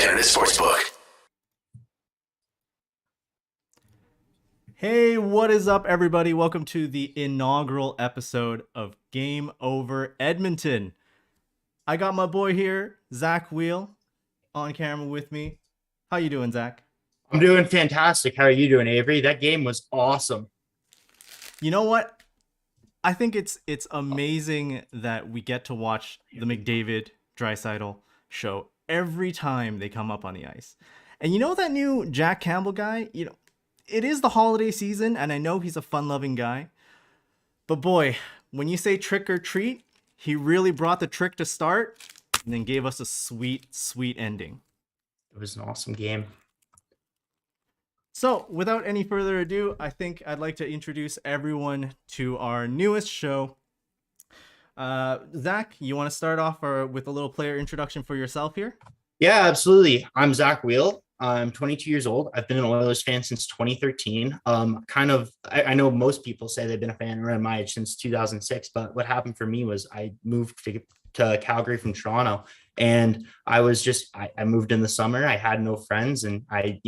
Canada Sportsbook. Hey, what is up, everybody? Welcome to the inaugural episode of Game Over Edmonton. I got my boy here, Zach Wheel, on camera with me. How you doing, Zach? I'm doing fantastic. How are you doing, Avery? That game was awesome. You know what? I think it's amazing that we get to watch the McDavid Draisaitl show every time they come up on the ice. And you know that new Jack Campbell guy? It is the holiday season, and I know he's a fun-loving guy. But boy, when you say trick or treat, he really brought the trick to start and then gave us a sweet, sweet ending. It was an awesome game. So, without any further ado, I think I'd like to introduce everyone to our newest show. Zach, you want to start off with a little player introduction for yourself here? Yeah, absolutely. I'm Zach Wheel. I'm 22 years old. I've been an Oilers fan since 2013. I know most people say they've been a fan around my age since 2006, but what happened for me was I moved to Calgary from Toronto, and I moved in the summer. I had no friends, and I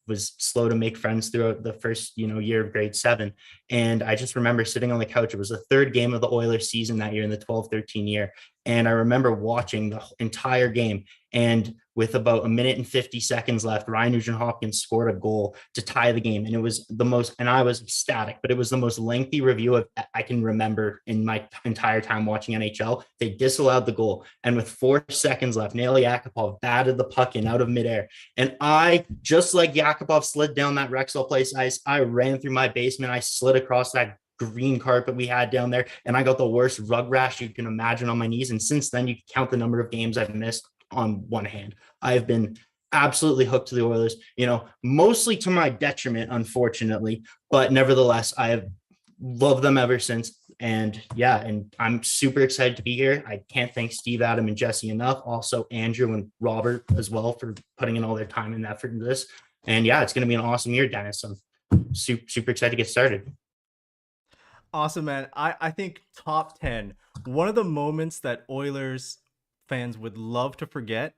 was slow to make friends throughout the first year of grade 7. And I just remember sitting on the couch. It was the third game of the Oilers season that year, in the 12-13 year, and I remember watching the entire game. And with about a minute and 50 seconds left, Ryan Nugent-Hopkins scored a goal to tie the game. And it was I was ecstatic, but it was the most lengthy review I can remember in my entire time watching NHL. They disallowed the goal. And with 4 seconds left, Nail Yakupov batted the puck in out of midair. And I, just like Yakupov slid down that Rexall Place ice, I ran through my basement. I slid across that green carpet we had down there, and I got the worst rug rash you can imagine on my knees. And since then, you can count the number of games I've missed on one hand. I've been absolutely hooked to the Oilers, mostly to my detriment, unfortunately, but nevertheless, I have loved them ever since. And I'm super excited to be here. I can't thank Steve, Adam, and Jesse enough. Also Andrew and Robert as well for putting in all their time and effort into this. And it's going to be an awesome year, Dennis. I'm super excited to get started. Awesome, man. I think top 10, one of the moments that Oilers fans would love to forget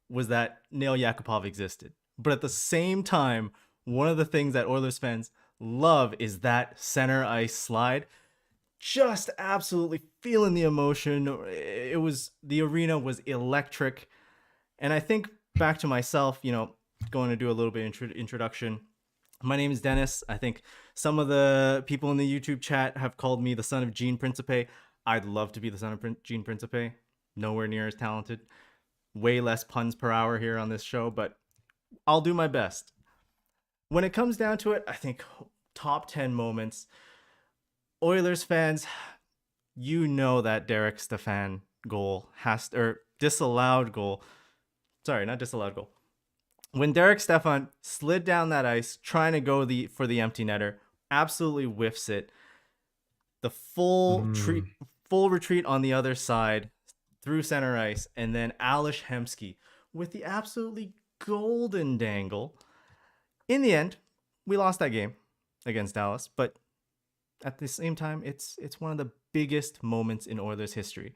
was that Nail Yakupov existed. But at the same time, one of the things that Oilers fans love is that center ice slide. Just absolutely feeling the emotion. The arena was electric. And I think back to myself, going to do a little bit of introduction. My name is Dennis. I think some of the people in the YouTube chat have called me the son of Gene Principe. I'd love to be the son of Gene Principe. Nowhere near as talented. Way less puns per hour here on this show, but I'll do my best. When it comes down to it, I think top 10 moments. Oilers fans, that Derek Stefan goal disallowed goal. Sorry, not disallowed goal. When Derek Stefan slid down that ice, trying to go for the empty netter, absolutely whiffs it. The full retreat on the other side through center ice, and then Alish Hemsky with the absolutely golden dangle. In the end, we lost that game against Dallas, but at the same time, it's one of the biggest moments in Oilers history.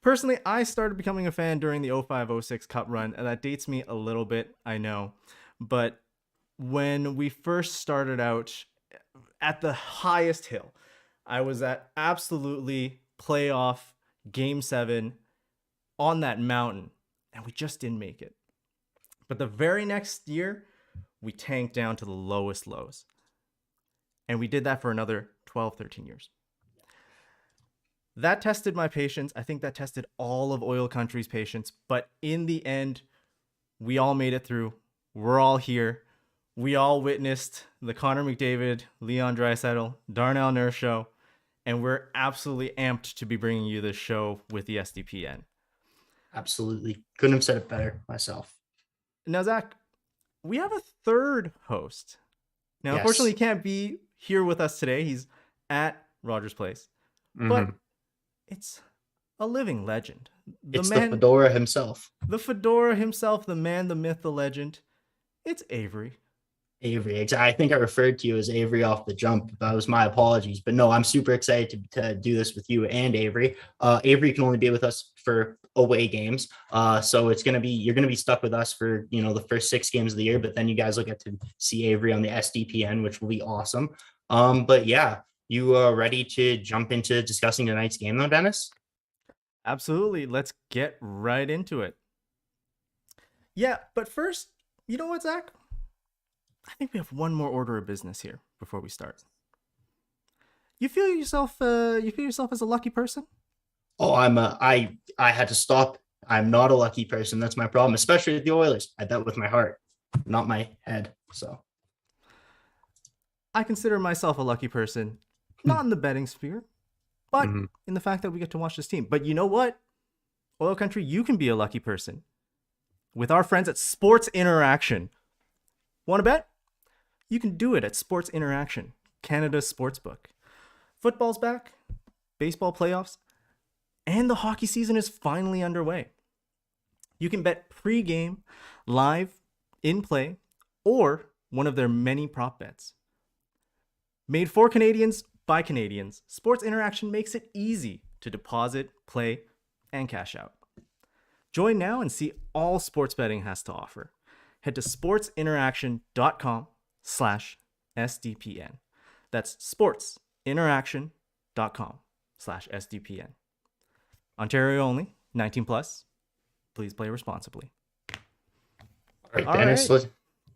Personally, I started becoming a fan during the 05-06 Cup run, and that dates me a little bit, I know. But when we first started out at the highest hill, I was at absolutely playoff Game 7 on that mountain, and we just didn't make it. But the very next year, we tanked down to the lowest lows. And we did that for another 12, 13 years. That tested my patience. I think that tested all of Oil Country's patience. But in the end, we all made it through. We're all here. We all witnessed the Connor McDavid, Leon Draisaitl, Darnell Nurse show. And we're absolutely amped to be bringing you this show with the SDPN. Absolutely. Couldn't have said it better myself. Now, Zach, we have a third host. Now, Yes. Unfortunately, he can't be here with us today. He's at Rogers Place. But it's a living legend. The Fedora himself. The Fedora himself, the man, the myth, the legend. It's Avery. Avery. I think I referred to you as Avery off the jump. That was my apologies. But no, I'm super excited to do this with you and Avery. Avery can only be with us for away games. So you're gonna be stuck with us for the first 6 games of the year, but then you guys will get to see Avery on the SDPN, which will be awesome. But yeah, you are ready to jump into discussing tonight's game though, Dennis? Absolutely. Let's get right into it. Yeah, but first, you know what, Zach? I think we have one more order of business here before we start. You feel yourself as a lucky person? Oh, I had to stop. I'm not a lucky person. That's my problem, especially with the Oilers. I bet with my heart, not my head. So I consider myself a lucky person, not in the betting sphere, but mm-hmm. in the fact that we get to watch this team. But you know what? Oil Country, you can be a lucky person with our friends at Sports Interaction. Want to bet? You can do it at Sports Interaction, Canada's sportsbook. Football's back, baseball playoffs, and the hockey season is finally underway. You can bet pre-game, live, in play, or one of their many prop bets. Made for Canadians by Canadians, Sports Interaction makes it easy to deposit, play, and cash out. Join now and see all sports betting has to offer. Head to sportsinteraction.com/SDPN. That's sportsinteraction.com/SDPN. Ontario only, 19 plus. Please play responsibly. All right, Dennis,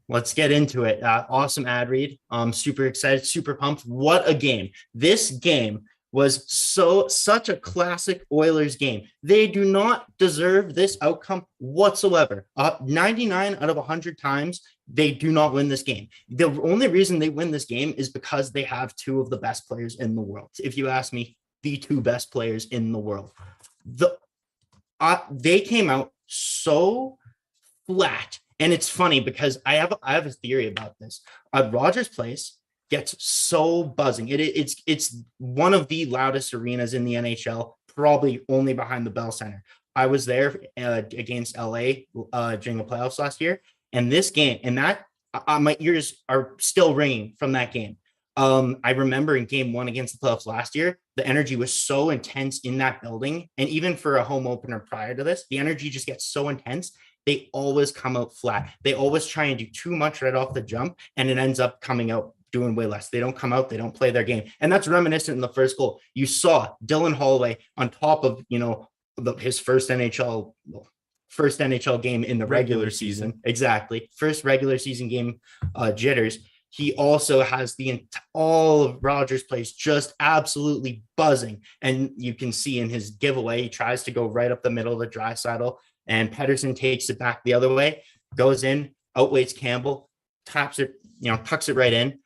let's get into it. Awesome ad read. Super excited, super pumped. What a game. This game was such a classic Oilers game. They do not deserve this outcome whatsoever. 99 out of 100 times, they do not win this game. The only reason they win this game is because they have two of the best players in the world. If you ask me, the two best players in the world. They came out so flat. And it's funny because I have a theory about this. Rogers Place gets so buzzing. It's one of the loudest arenas in the NHL, probably only behind the Bell Center. I was there against LA during the playoffs last year, and this game and that my ears are still ringing from that game. I remember in game 1 against the playoffs last year, the energy was so intense in that building, and even for a home opener prior to this, the energy just gets so intense. They always come out flat. They always try and do too much right off the jump, and it ends up coming out doing way less. They don't come out, they don't play their game. And that's reminiscent in the first goal. You saw Dylan Holloway on top of, his first NHL game in the regular season. Exactly. First regular season game jitters. He also has all of Rogers Place just absolutely buzzing. And you can see in his giveaway, he tries to go right up the middle of the Draisaitl, and Pettersson takes it back the other way, goes in, outweights Campbell, taps it, tucks it right in.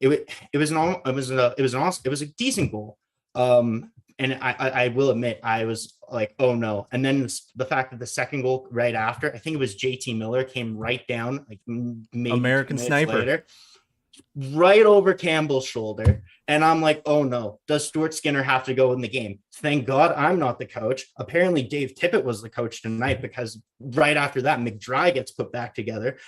It was a decent goal. And I will admit, I was like, oh no. And then the fact that the second goal right after, I think it was JT Miller, came right down, like maybe American sniper later, right over Campbell's shoulder. And I'm like, oh no, does Stuart Skinner have to go in the game? Thank God I'm not the coach. Apparently Dave Tippett was the coach tonight, because right after that, McDry gets put back together.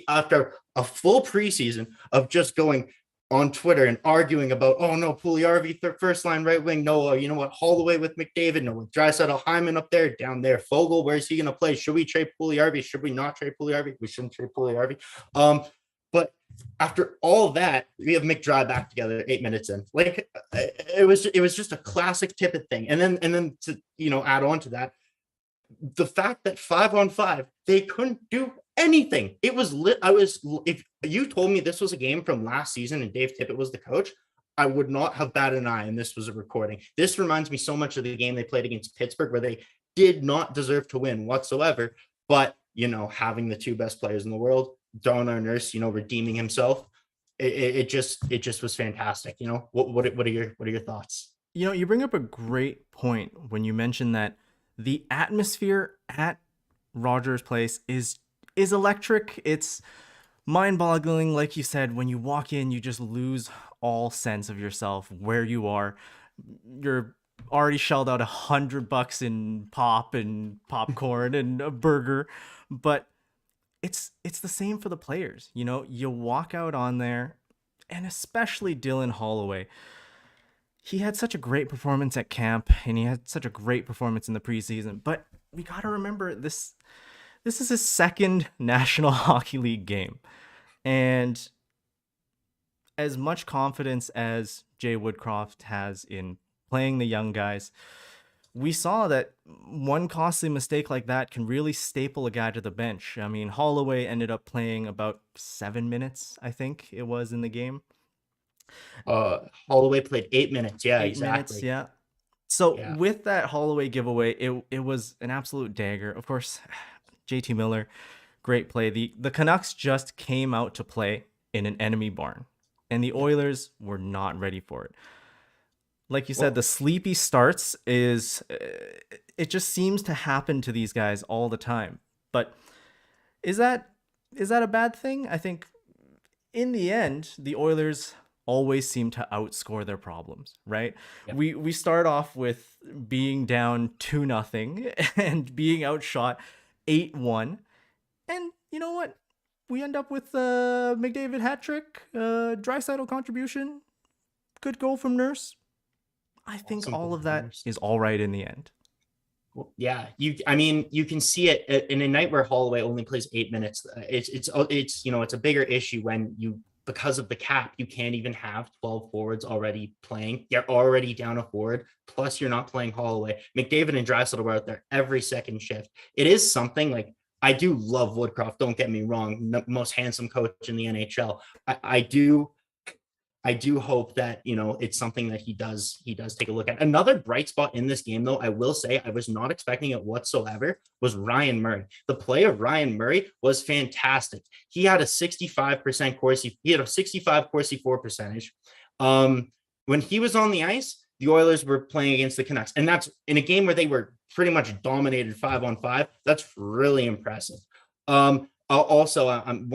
After a full preseason of just going on Twitter and arguing about, oh no, Puljujarvi, first line right wing. No, you know what? Holloway with McDavid. No, with Draisaitl, Hyman up there, down there. Fogle, where's he going to play? Should we trade Puljujarvi? Should we not trade Puljujarvi? We shouldn't trade Puljujarvi. But after all that, we have McDry back together 8 minutes in. Like it was just a classic Tippett thing. And then to add on to that, the fact that 5-on-5 they couldn't do anything. It was lit. If you told me this was a game from last season and Dave Tippett was the coach, I would not have batted an eye, and this was a recording. This reminds me so much of the game they played against Pittsburgh, where they did not deserve to win whatsoever. But having the two best players in the world, Donor Nurse, redeeming himself, it just was fantastic. What are your thoughts? You bring up a great point when you mention that the atmosphere at Rogers Place is electric. It's mind-boggling. Like you said, when you walk in, you just lose all sense of yourself, where you are. You're already shelled out $100 in pop and popcorn and a burger, but it's the same for the players. You walk out on there, and especially Dylan Holloway. he had such a great performance at camp and he had such a great performance in the preseason. But we got to remember this is his second National Hockey League game. And as much confidence as Jay Woodcroft has in playing the young guys, we saw that one costly mistake like that can really staple a guy to the bench. I mean, Holloway ended up playing about 7 minutes, I think it was in the game. Holloway played 8 minutes. Yeah, 8 minutes, exactly. yeah. So Yeah. with that Holloway giveaway, it was an absolute dagger. Of course, JT Miller, great play. The Canucks just came out to play in an enemy barn, and the Yeah. Oilers were not ready for it. Like you said, Well, the sleepy starts is it just seems to happen to these guys all the time. But is that is that a bad thing? I think in the end, the Oilers always seem to outscore their problems, right? yeah. We start off with being down 2-0 and being outshot 8-1. And you know what? We end up with McDavid hat trick, Draisaitl contribution, good goal from Nurse. I think Awesome all goal of from that Nurse. is all right in the end. Well, yeah, I mean, you can see it in a night where Holloway only plays 8 minutes. It's a bigger issue when because of the cap, you can't even have 12 forwards already playing. You're already down a forward. Plus, you're not playing Holloway. McDavid and Draisaitl were out there every second shift. It is something like I do love Woodcroft. Don't get me wrong, most handsome coach in the NHL. I do hope that it's something that he does take a look at. Another bright spot in this game, though, I will say I was not expecting it whatsoever, was Ryan Murray. The play of Ryan Murray was fantastic. He had a 65% Corsi, he had a 65 Corsi 4 percentage. When he was on the ice, the Oilers were playing against the Canucks, and that's in a game where they were pretty much dominated 5-on-5. That's really impressive. Also,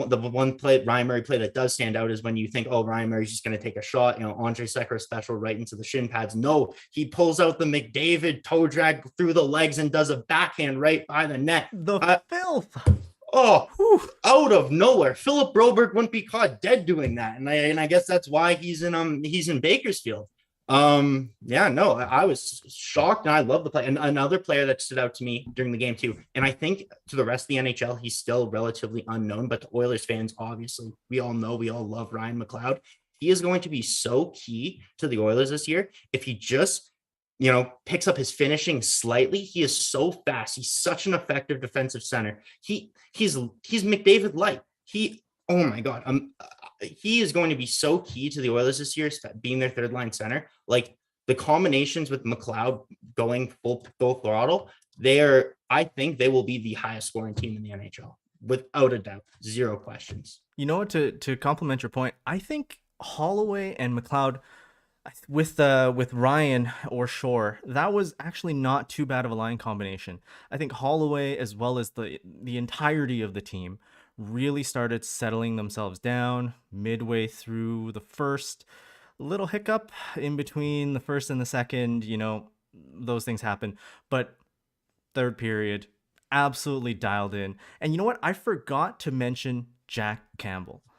the one play Ryan Murray play that does stand out is when you think, oh, Ryan Murray's just going to take a shot, Andre Sekera special right into the shin pads. No, he pulls out the McDavid toe drag through the legs and does a backhand right by the net. The filth. Oh, Whew. out of nowhere, Philip Broberg wouldn't be caught dead doing that, and I guess that's why he's in Bakersfield. Yeah, no, I was shocked, and I love the play. And another player that stood out to me during the game too, and I think to the rest of the NHL, he's still relatively unknown, but to Oilers fans, obviously, we all love Ryan McLeod. He is going to be so key to the Oilers this year if he just picks up his finishing slightly. He is so fast. He's such an effective defensive center. He's McDavid light. Oh my god, he is going to be so key to the Oilers this year, being their third line center. Like the combinations with McLeod going full throttle, I think they will be the highest scoring team in the NHL without a doubt, zero questions. You know what? To complement your point, I think Holloway and McLeod with Ryan or Shore, that was actually not too bad of a line combination. I think Holloway, as well as the entirety of the team, really started settling themselves down midway through the first. Little hiccup in between the first and the second, those things happen. But third period, absolutely dialed in. And you know what? I forgot to mention Jack Campbell. I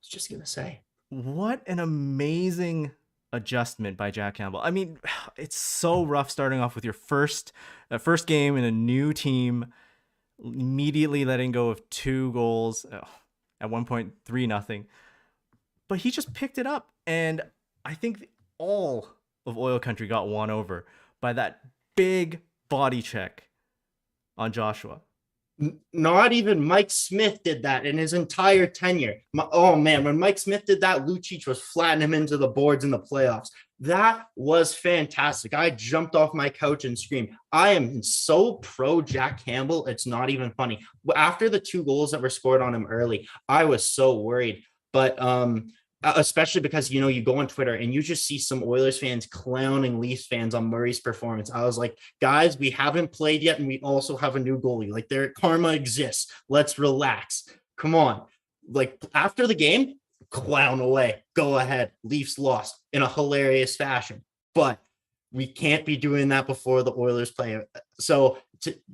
was just gonna say, What an amazing adjustment by Jack Campbell. I mean, it's so rough starting off with your first game in a new team, immediately letting go of 2 goals, at one point 3-0. But he just picked it up, and I think all of Oil Country got won over by that big body check on Joshua. Not even Mike Smith did that in his entire tenure. Oh man, when Mike Smith did that, Lucic was flattening him into the boards in the playoffs. That was fantastic. I jumped off my couch and screamed. I am so pro Jack Campbell. It's not even funny. After the 2 goals that were scored on him early, I was so worried. But especially because you go on Twitter and you just see some Oilers fans clowning Leafs fans on Murray's performance. I was like, guys, we haven't played yet, and we also have a new goalie. Like, their karma exists. Let's relax. Come on. Like, after the game, clown away. Go ahead. Leafs lost in a hilarious fashion, but we can't be doing that before the Oilers play. So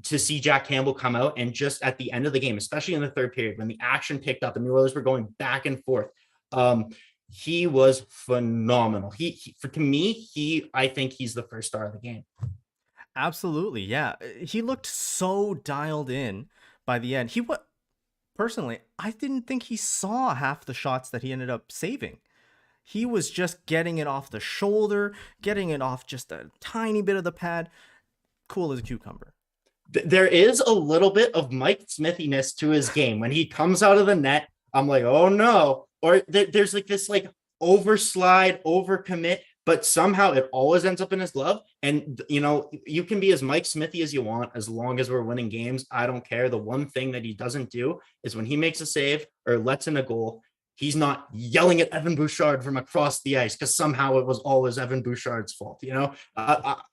to see Jack Campbell come out and just at the end of the game, especially in the third period when the action picked up and the Oilers were going back and forth, He was phenomenal. For to me, I think he's the first star of the game. Absolutely, yeah. He looked so dialed in by the end. He what personally, I didn't think he saw half the shots that he ended up saving. He was just getting it off the shoulder, getting it off just a tiny bit of the pad. Cool as a cucumber. There is a little bit of Mike Smithiness to his game. When he comes out of the net, I'm like, oh no. Or there's like this like overslide, overcommit, but somehow it always ends up in his glove. And you know, you can be as Mike Smithy as you want as long as we're winning games. I don't care. The one thing that he doesn't do is when he makes a save or lets in a goal, he's not yelling at Evan Bouchard from across the ice because somehow it was always Evan Bouchard's fault. You know,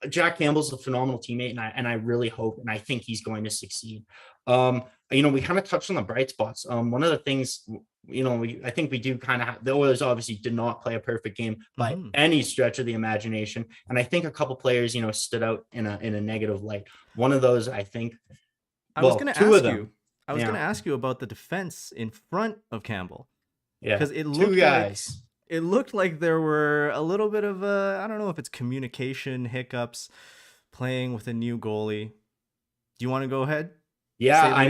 Jack Campbell's a phenomenal teammate, and I really hope and I think he's going to succeed. You know, we kind of touched on the bright spots. One of the things, you know, I think we do kind of have, the Oilers obviously did not play a perfect game by any stretch of the imagination, and I think a couple players, you know, stood out in a negative light. One of those, I think, I was going to two ask of them. you. I was going to ask you about the defense in front of Campbell. Yeah, because it looked like there were a little bit of I don't know if it's communication hiccups playing with a new goalie. Do you want to go ahead? Yeah, I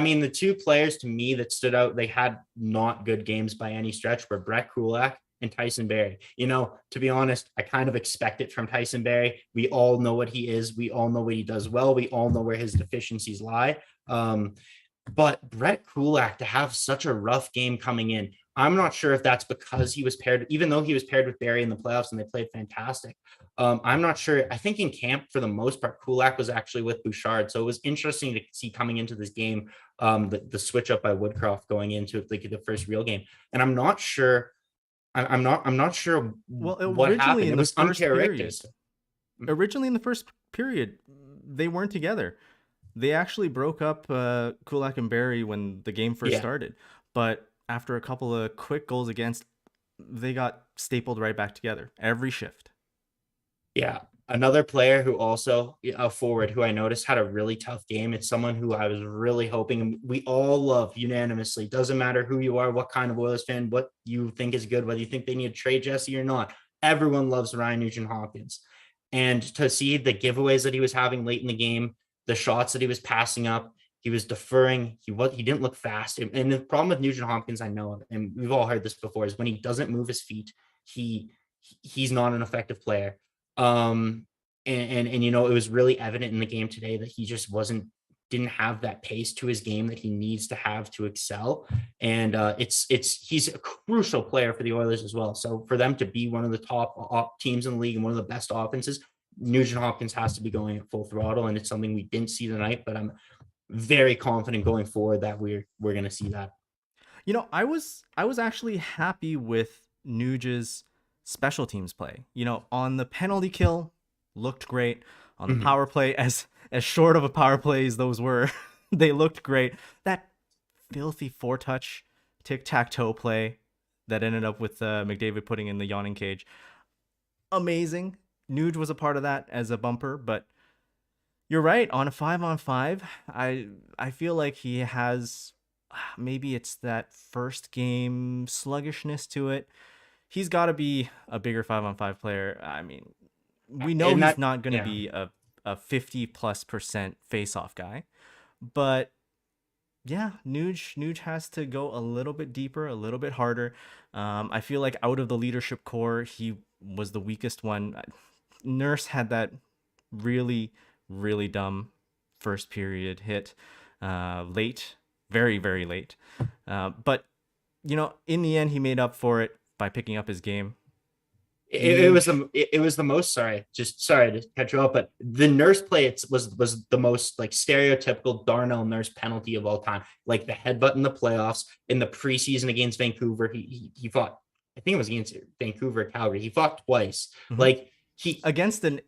mean, the two players to me that stood out, they had not good games by any stretch, were Brett Kulak and Tyson Barrie. You know, to be honest, I kind of expect it from Tyson Barrie. We all know what he is. We all know what he does well. We all know where his deficiencies lie. But Brett Kulak to have such a rough game coming in, I'm not sure if that's because he was paired, even though he was paired with Barrie in the playoffs and they played fantastic. I'm not sure. I think in camp, for the most part, Kulak was actually with Bouchard. So it was interesting to see coming into this game, the switch up by Woodcroft going into like the first real game. And I'm not sure. I'm not sure what happened. It was uncharacteristic. Originally in the first period, they weren't together. They actually broke up Kulak and Barrie when the game first started. But after a couple of quick goals against, they got stapled right back together every shift. Yeah. Another player who also, a forward who I noticed had a really tough game. It's someone who I was really hoping we all love unanimously. Doesn't matter who you are, what kind of Oilers fan, what you think is good, whether you think they need to trade Jesse or not. Everyone loves Ryan Nugent-Hopkins. And to see the giveaways that he was having late in the game, the shots that he was passing up, he was deferring. He didn't look fast. And the problem with Nugent-Hopkins, I know, and we've all heard this before, is when he doesn't move his feet, he's not an effective player. And you know, it was really evident in the game today that he just didn't have that pace to his game that he needs to have to excel. And he's a crucial player for the Oilers as well. So for them to be one of the top teams in the league and one of the best offenses, Nugent-Hopkins has to be going at full throttle, and it's something we didn't see tonight, but I'm very confident going forward that we're going to see that. You know, I was actually happy with Nuge's special teams play. You know, on the penalty kill, looked great. On the power play, as short of a power play as those were, they looked great. That filthy 4-touch tic-tac-toe play that ended up with McDavid putting in the yawning cage. Amazing. Nuge was a part of that as a bumper, but you're right. On a 5-on-5, I feel like he has, maybe it's that first game sluggishness to it. He's got to be a bigger 5-on-5 player. I mean, we know he's not going to be a 50+% face-off guy, but yeah, Nuge has to go a little bit deeper, a little bit harder. I feel like out of the leadership core, he was the weakest one. Nurse had that really, really dumb first period hit late, very, very late. But, you know, in the end, he made up for it by picking up his game. It was the most, sorry to cut you off, but the Nurse play was the most like stereotypical Darnell Nurse penalty of all time. Like the headbutt in the playoffs, in the preseason against Vancouver, he fought, I think it was against Vancouver, Calgary. He fought twice. Like against an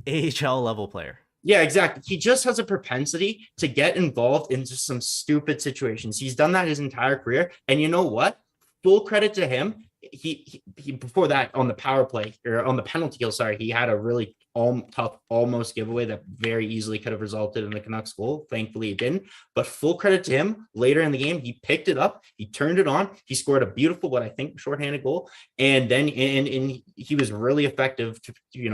AHL level player. Yeah, exactly. He just has a propensity to get involved into some stupid situations. He's done that his entire career. And you know what? Full credit to him. He before that on the power play or on the penalty kill, sorry, he had a really tough almost giveaway that very easily could have resulted in the Canucks goal. Thankfully, it didn't. But full credit to him. Later in the game, he picked it up, he turned it on, he scored a beautiful, what I think, shorthanded goal, and then and he was really effective to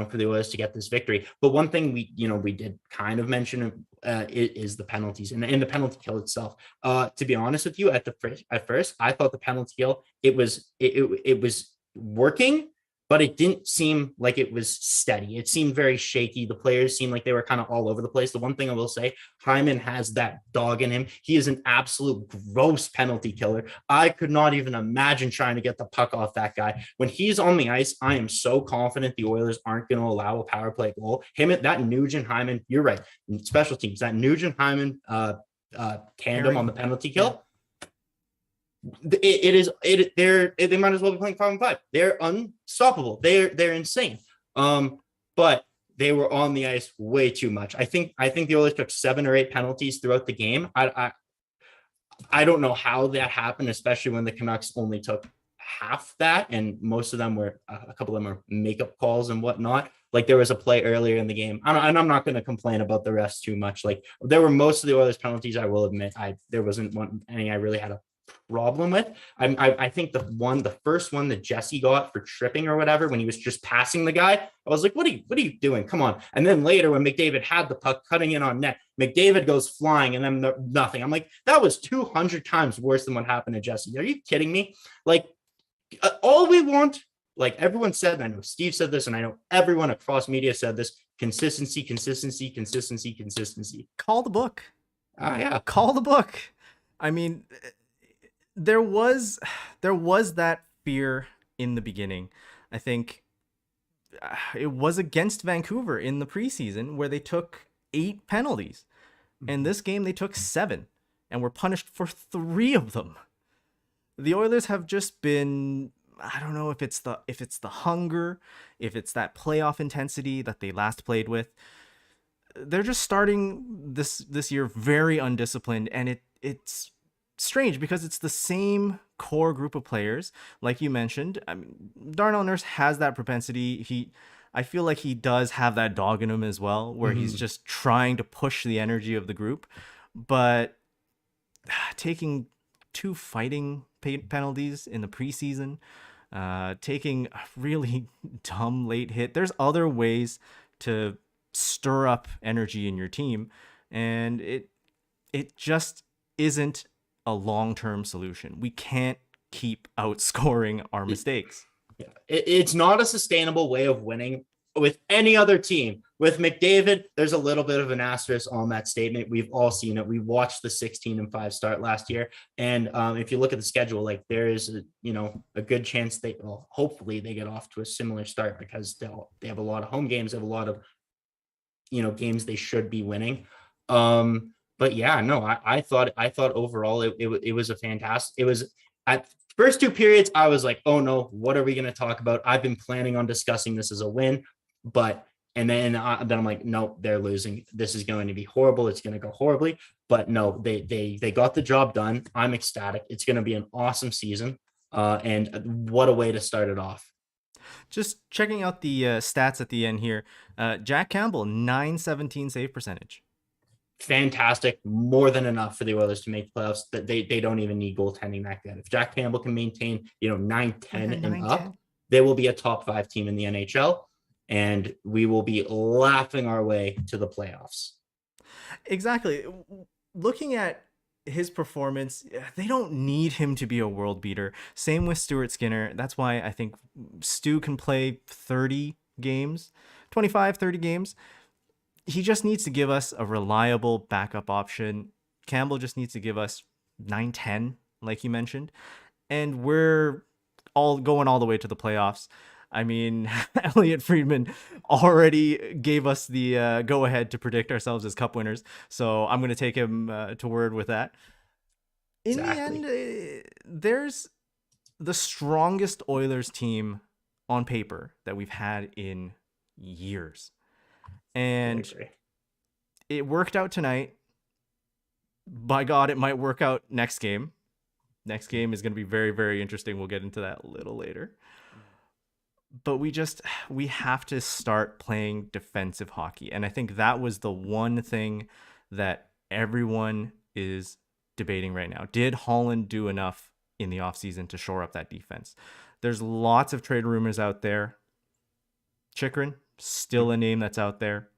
for the Oilers to get this victory. But one thing we did kind of mention is the penalties and the penalty kill itself. To be honest with you, at first, I thought the penalty kill it was working, but it didn't seem like it was steady. It seemed very shaky. The players seemed like they were kind of all over the place. The one thing I will say, Hyman has that dog in him. He is an absolute gross penalty killer. I could not even imagine trying to get the puck off that guy. When he's on the ice, I am so confident the Oilers aren't going to allow a power play goal. That Nugent-Hyman, you're right. Special teams, that Nugent-Hyman tandem on the penalty kill. They might as well be playing 5-on-5. They're unstoppable. They're insane. But they were on the ice way too much. I think the Oilers took 7 or 8 penalties throughout the game. I don't know how that happened, especially when the Canucks only took half that, and most of them were a couple of them were makeup calls and whatnot. Like there was a play earlier in the game, and I'm not going to complain about the rest too much. Like there were most of the Oilers penalties. I will admit, there wasn't any I really had a problem with. I think the first one that Jesse got for tripping or whatever, when he was just passing the guy, I was like, what are you doing? Come on. And then later when McDavid had the puck cutting in on net, McDavid goes flying and then nothing. I'm like, that was 200 times worse than what happened to Jesse. Are you kidding me? Like all we want, like everyone said, and I know Steve said this, and I know everyone across media said this: consistency. Call the book. Yeah. Call the book. I mean, there was that fear in the beginning. I think it was against Vancouver in the preseason where they took 8 penalties. And this game they took 7 and were punished for 3 of them. The Oilers have just been, I don't know if it's the hunger, if it's that playoff intensity that they last played with. They're just starting this year very undisciplined, and it's strange because it's the same core group of players, like you mentioned. I mean, Darnell Nurse has that propensity. I feel like he does have that dog in him as well, where he's just trying to push the energy of the group. But taking 2 fighting penalties in the preseason, taking a really dumb late hit. There's other ways to stir up energy in your team, and it just isn't a long-term solution. We can't keep outscoring our mistakes. Yeah. It's not a sustainable way of winning with any other team. With McDavid, there's a little bit of an asterisk on that statement. We've all seen it. We watched the 16-5 start last year, and if you look at the schedule, like there is a good chance hopefully they get off to a similar start, because they have a lot of home games, they have a lot of games they should be winning. But yeah, no, I thought overall it was a fantastic. It was at first 2 periods, I was like, oh no, what are we going to talk about? I've been planning on discussing this as a win, and then I'm like, no, they're losing. This is going to be horrible. It's going to go horribly. But no, they got the job done. I'm ecstatic. It's going to be an awesome season. And what a way to start it off. Just checking out the stats at the end here. Jack Campbell, .917 save percentage. Fantastic, more than enough for the Oilers to make playoffs. That they don't even need goaltending that good. If Jack Campbell can maintain 9-10 and up, they will be a top 5 team in the NHL, and we will be laughing our way to the playoffs. Exactly. Looking at his performance, they don't need him to be a world beater. Same with Stuart Skinner. That's why I think Stu can play 30 games, 25, 30 games. He just needs to give us a reliable backup option. Campbell just needs to give us 9-10, like you mentioned. And we're all going all the way to the playoffs. I mean, Elliot Friedman already gave us the go-ahead to predict ourselves as cup winners. So I'm going to take him to word with that. In the end, there's the strongest Oilers team on paper that we've had in years. And it worked out tonight. By God, it might work out next game. Next game is going to be very, very interesting. We'll get into that a little later. but we have to start playing defensive hockey. And I think that was the one thing that everyone is debating right now. Did Holland do enough in the offseason to shore up that defense? There's lots of trade rumors out there. Chikrin, still a name that's out there.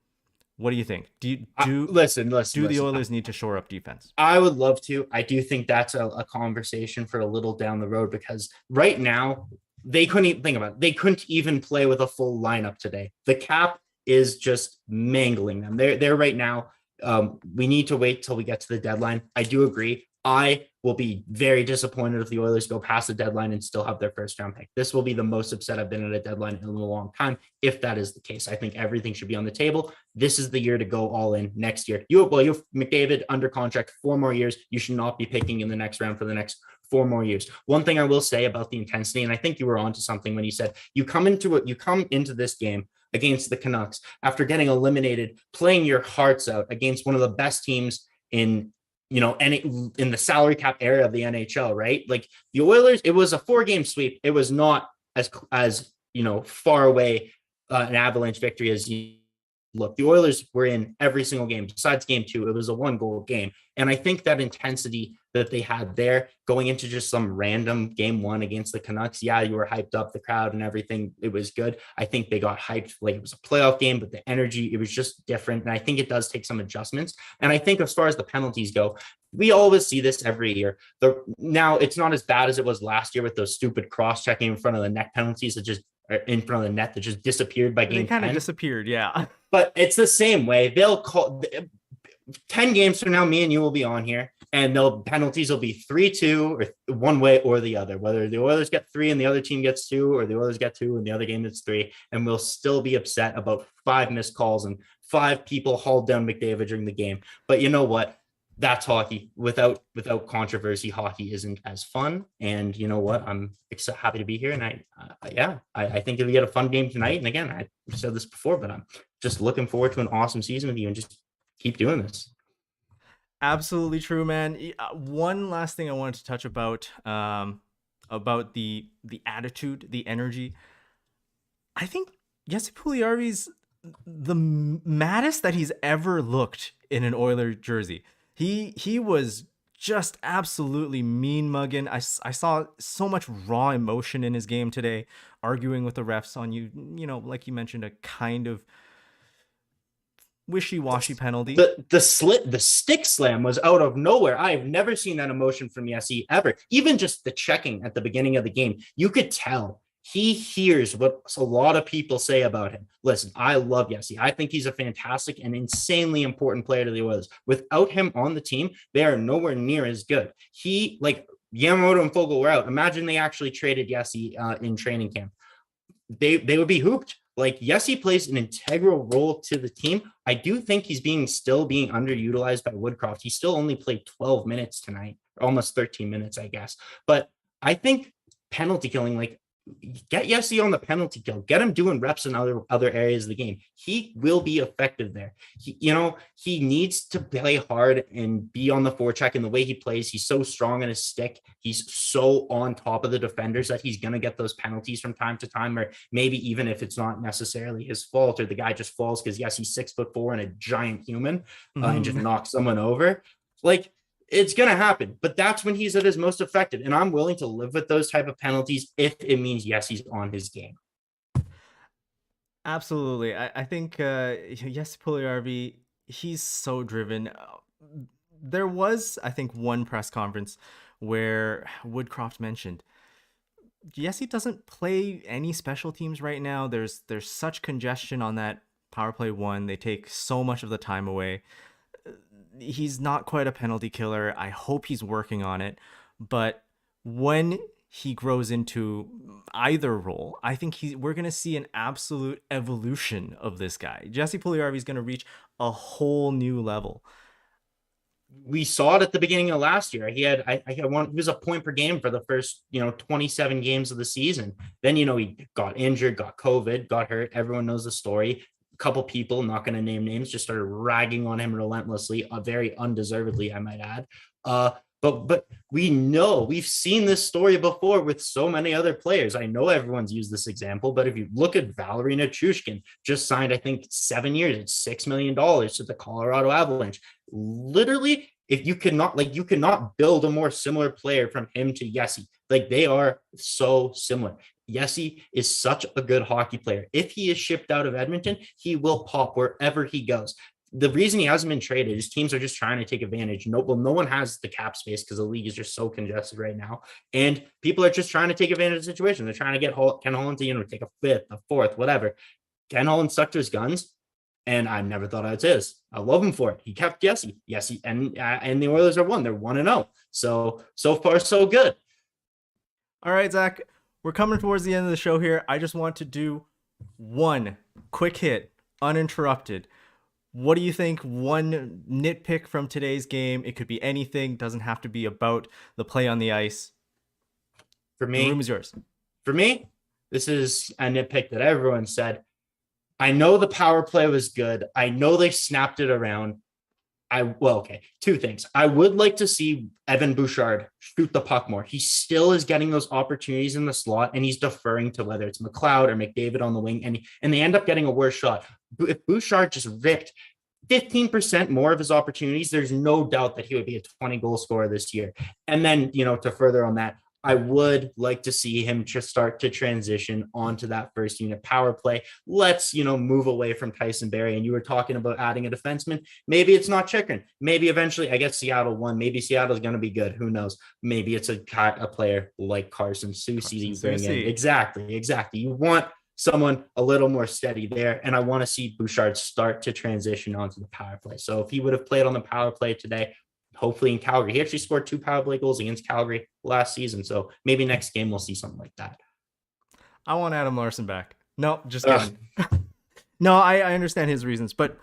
What do you think? Do the Listen. Oilers need to shore up defense? I would love to. I do think that's a conversation for a little down the road, because right now they couldn't even think about it. They couldn't even play with a full lineup today. The cap is just mangling them. They're right now. We need to wait till we get to the deadline. I do agree. I will be very disappointed if the Oilers go past the deadline and still have their first round pick. This will be the most upset I've been at a deadline in a long time. If that is the case, I think everything should be on the table. This is the year to go all in next year. You have McDavid under contract 4 more years. You should not be picking in the next round for the next 4 more years. One thing I will say about the intensity, and I think you were onto something when you said you come into this game against the Canucks after getting eliminated, playing your hearts out against one of the best teams in in the salary cap era of the NHL, right? Like the Oilers, it was a 4-game sweep. It was not as far away an Avalanche victory as you look. The Oilers were in every single game besides game 2. It was a 1-goal game. And I think that intensity that they had there going into just some random game 1 against the Canucks. Yeah, you were hyped up, the crowd and everything. It was good. I think they got hyped like it was a playoff game, but the energy, it was just different. And I think it does take some adjustments. And I think as far as the penalties go, we always see this every year. Now it's not as bad as it was last year with those stupid cross-checking in front of the net penalties that just in front of the net that just disappeared by game 10. They kind of disappeared, yeah. But it's the same way. They'll call 10 games from now, me and you will be on here, and the penalties will be 3-2 or one way or the other, whether the Oilers get 3 and the other team gets 2, or the Oilers get 2 and the other game gets 3, and we'll still be upset about 5 missed calls and 5 people hauled down McDavid during the game. But you know what? That's hockey. Without controversy, hockey isn't as fun. And you know what? I'm happy to be here. And I think we get a fun game tonight. And again, I said this before, but I'm just looking forward to an awesome season with you and just keep doing this. Absolutely true, man. One last thing I wanted to touch about the attitude, the energy. I think Jesse Puljujarvi's the maddest that he's ever looked in an Oiler jersey. He was just absolutely mean mugging. I saw so much raw emotion in his game today, arguing with the refs on like you mentioned, a kind of wishy-washy penalty. The stick slam was out of nowhere. I've never seen that emotion from Yessi ever. Even just the checking at the beginning of the game, you could tell he hears what a lot of people say about him. Listen, I love Yessi. I think he's a fantastic and insanely important player to the Oilers. Without him on the team, they are nowhere near as good. He, like Yamamoto and Fogle were out. Imagine they actually traded Yessi in training camp. They would be hooped. Like Yessi plays an integral role to the team. I do think he's still being underutilized by Woodcroft. He still only played 12 minutes tonight, almost 13 minutes, I guess. But I think penalty killing, like, get Yessi on the penalty kill, get him doing reps in other areas of the game. He will be effective there. He needs to play hard and be on the forecheck. And the way he plays, he's so strong in his stick. He's so on top of the defenders that he's going to get those penalties from time to time, or maybe even if it's not necessarily his fault, or the guy just falls because yes, he's 6'4" and a giant human and just knocks someone over. Like, it's going to happen, but that's when he's at his most effective. And I'm willing to live with those type of penalties if it means, yes, he's on his game. Absolutely. I think, yes, Puljujarvi, he's so driven. There was, I think, one press conference where Woodcroft mentioned, yes, he doesn't play any special teams right now. There's such congestion on that power play 1. They take so much of the time away. He's not quite a penalty killer. I hope he's working on it. But when he grows into either role, I think we're going to see an absolute evolution of this guy. Jesse Puljujarvi is going to reach a whole new level. We saw it at the beginning of last year. He was a point per game for the first, 27 games of the season. Then, he got injured, got COVID, got hurt. Everyone knows the story. Couple people, not going to name names, just started ragging on him relentlessly, very undeservedly, I might add. But we've seen this story before with so many other players. I know everyone's used this example, but if you look at Valerie Nichushkin, just signed, I think, 7 years, it's $6 million to the Colorado Avalanche. Literally, if you cannot build a more similar player from him to Yessi. Like, they are so similar. Yessi is such a good hockey player. If he is shipped out of Edmonton, he will pop wherever he goes. The reason he hasn't been traded is teams are just trying to take advantage. No one has the cap space because the league is just so congested right now, and people are just trying to take advantage of the situation. They're trying to get Ken Holland to take a fifth, a fourth, whatever. Ken Holland stuck to his guns, and I never thought I'd say this. I love him for it. He kept Yessi, and the Oilers are one. They're 1-0. So far so good. All right, Zach, we're coming towards the end of the show here. I just want to do one quick hit, uninterrupted. What do you think? One nitpick from today's game. It could be anything. Doesn't have to be about the play on the ice. For me, the room is yours. For me, this is a nitpick that everyone said. I know the power play was good. I know they snapped it around. Two things. I would like to see Evan Bouchard shoot the puck more. He still is getting those opportunities in the slot, and he's deferring to whether it's McLeod or McDavid on the wing, and they end up getting a worse shot. If Bouchard just ripped 15% more of his opportunities, there's no doubt that he would be a 20-goal scorer this year. And then, to further on that, I would like to see him just start to transition onto that first unit power play. Let's, move away from Tyson Barrie. And you were talking about adding a defenseman. Maybe it's not Chychrun. Maybe eventually, I guess Seattle won. Maybe Seattle's going to be good. Who knows? Maybe it's a player like Carson Soucy you bring in. Exactly. You want someone a little more steady there. And I want to see Bouchard start to transition onto the power play. So if he would have played on the power play today, hopefully in Calgary, he actually scored 2 power play goals against Calgary last season. So maybe next game we'll see something like that. I want Adam Larson back. No, just kidding. No, I understand his reasons. But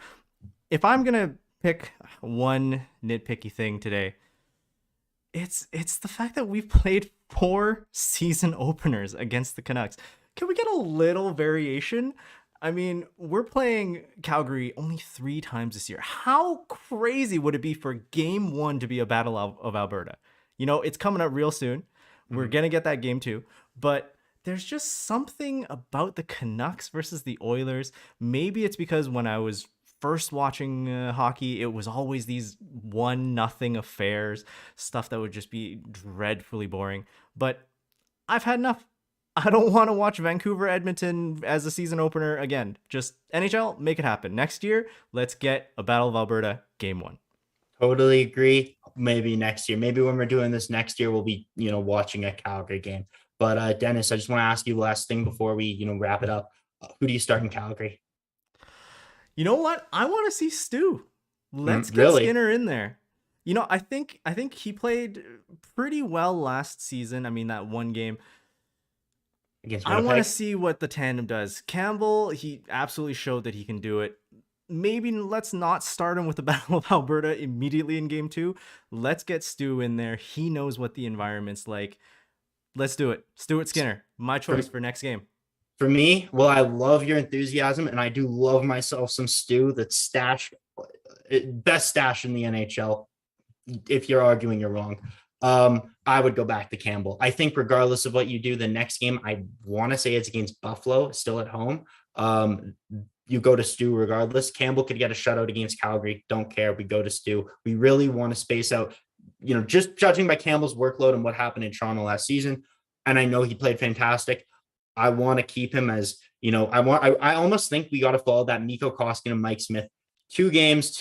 if I'm going to pick one nitpicky thing today, it's the fact that we've played 4 season openers against the Canucks. Can we get a little variation? I mean, we're playing Calgary only 3 times this year. How crazy would it be for game 1 to be a Battle of Alberta? It's coming up real soon. We're going to get that game too. But there's just something about the Canucks versus the Oilers. Maybe it's because when I was first watching hockey, it was always these 1-0 affairs, stuff that would just be dreadfully boring. But I've had enough. I don't want to watch Vancouver, Edmonton as a season opener again. Just NHL, make it happen. Next year, let's get a Battle of Alberta game 1. Totally agree. Maybe next year. Maybe when we're doing this next year, we'll be, watching a Calgary game. But Dennis, I just want to ask you the last thing before we, wrap it up. Who do you start in Calgary? You know what? I want to see Stu. Let's get Skinner in there. I think he played pretty well last season. I mean, that one game. I want to see what the tandem does. Campbell, he absolutely showed that he can do it. Maybe let's not start him with the Battle of Alberta immediately in game 2. Let's get Stu in there. He knows what the environment's like. Let's do it. Stuart Skinner, my choice for next game. For me, I love your enthusiasm, and I do love myself some Stu. That's best stash in the NHL. If you're arguing, you're wrong. I would go back to Campbell. I think regardless of what you do, the next game, I want to say it's against Buffalo, still at home. You go to Stu regardless. Campbell could get a shutout against Calgary. Don't care. We go to Stu. We really want to space out, just judging by Campbell's workload and what happened in Toronto last season. And I know he played fantastic. I want to keep him as, I almost think we got to follow that Mikko Koskinen and Mike Smith. 2 games,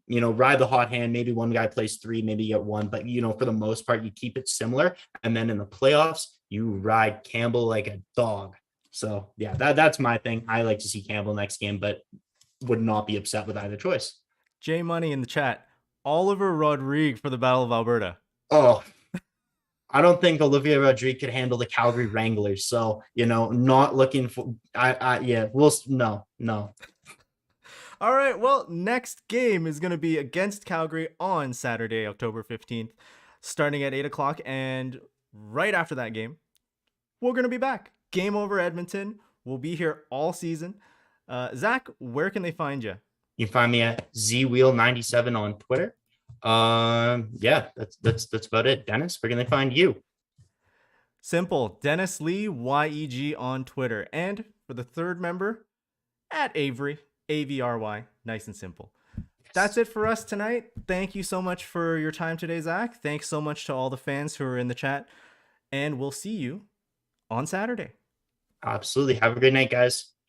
ride the hot hand. Maybe one guy plays 3, maybe you get 1, but for the most part, you keep it similar. And then in the playoffs, you ride Campbell like a dog. So yeah, that's my thing. I like to see Campbell next game, but would not be upset with either choice. J Money in the chat. Oliver Rodrigue for the Battle of Alberta. Oh, I don't think Olivier Rodrigue could handle the Calgary Wranglers. So, not looking for, no. All right, well, next game is going to be against Calgary on Saturday, October 15th, starting at 8 o'clock. And right after that game, we're going to be back. Game over Edmonton. We'll be here all season. Zach, where can they find you? You can find me at ZWheel97 on Twitter. Yeah, that's about it. Dennis, where can they find you? Simple. Dennis Lee, YEG on Twitter. And for the third member, at Avery, AVRY. Nice and simple. That's Yes. it for us tonight. Thank you so much for your time today, Zach. Thanks so much to all the fans who are in the chat. And we'll see you on Saturday. Absolutely. Have a great night, guys.